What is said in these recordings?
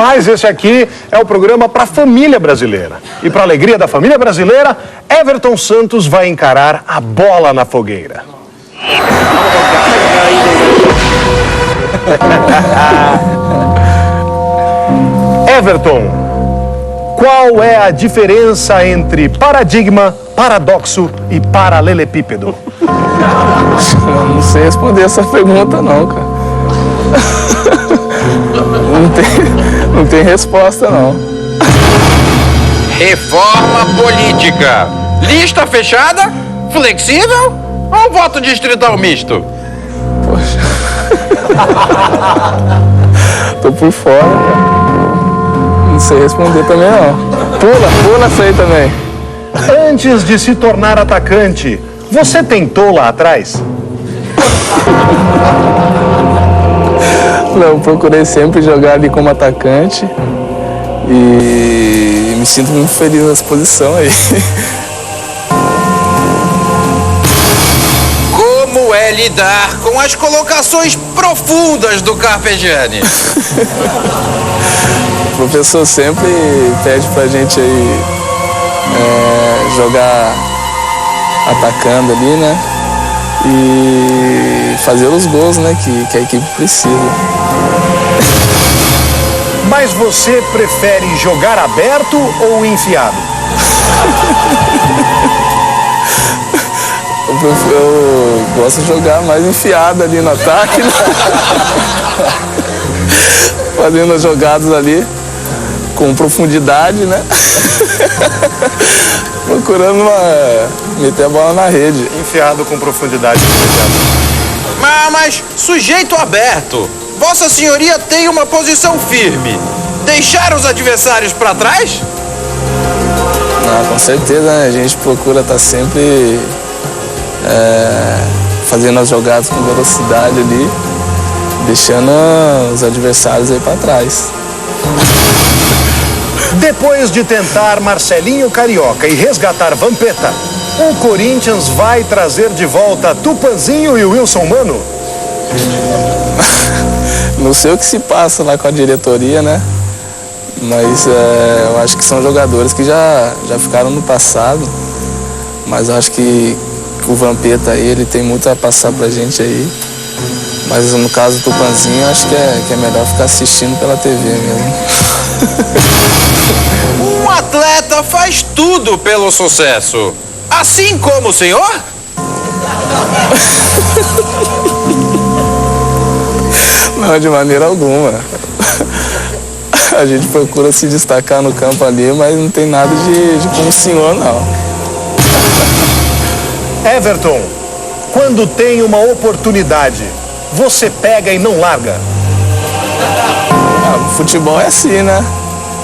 Mas esse aqui é o programa para a família brasileira. E para a alegria da família brasileira, Everton Santos vai encarar a bola na fogueira. Everton, qual é a diferença entre paradigma, paradoxo e paralelepípedo? Eu não sei responder essa pergunta não, cara. Não tem resposta não. Reforma política. Lista fechada? Flexível? Ou voto distrital misto? Poxa. Tô por fora, cara. Não sei responder também não. Pula essa aí também. Antes de se tornar atacante, você tentou lá atrás? Não, eu procurei sempre jogar ali como atacante e me sinto muito feliz nessa posição aí. Como é lidar com as colocações profundas do Carpegiani? O professor sempre pede pra gente aí jogar atacando ali, né? E fazer os gols, né? Que a equipe precisa. Mas você prefere jogar aberto ou enfiado? Eu gosto de jogar mais enfiado ali no ataque, né? Fazendo as jogadas ali com profundidade, né? Procurando meter a bola na rede. Enfiado com profundidade. Mas sujeito aberto. Vossa Senhoria tem uma posição firme. Deixar os adversários para trás? Não, com certeza, né? A gente procura estar sempre fazendo as jogadas com velocidade ali, deixando os adversários aí para trás. Depois de tentar Marcelinho Carioca e resgatar Vampeta, o Corinthians vai trazer de volta Tupanzinho e Wilson Mano? Não sei o que se passa lá com a diretoria, né? Mas eu acho que são jogadores que já ficaram no passado. Mas eu acho que o Vampeta aí, ele tem muito a passar pra gente aí. Mas no caso do Tupanzinho, eu acho que é melhor ficar assistindo pela TV mesmo. Um atleta faz tudo pelo sucesso. Assim como o senhor? Não, de maneira alguma. A gente procura se destacar no campo ali, mas não tem nada de como o senhor, não. Everton, quando tem uma oportunidade, você pega e não larga? O futebol é assim, né?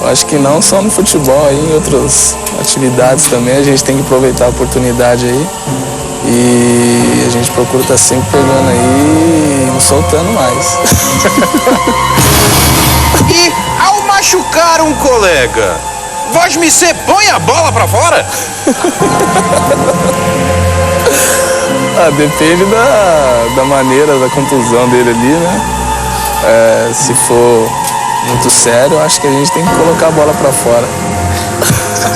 Eu acho que não só no futebol, aí, em outras atividades também, a gente tem que aproveitar a oportunidade aí. E a gente procura estar sempre pegando aí e não soltando mais. E ao machucar um colega, vós me põe a bola pra fora? Depende da maneira da contusão dele ali, né? Se for muito sério, eu acho que a gente tem que colocar a bola pra fora.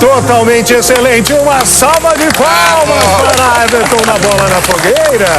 Totalmente excelente. Uma salva de palmas para Everton na bola na fogueira.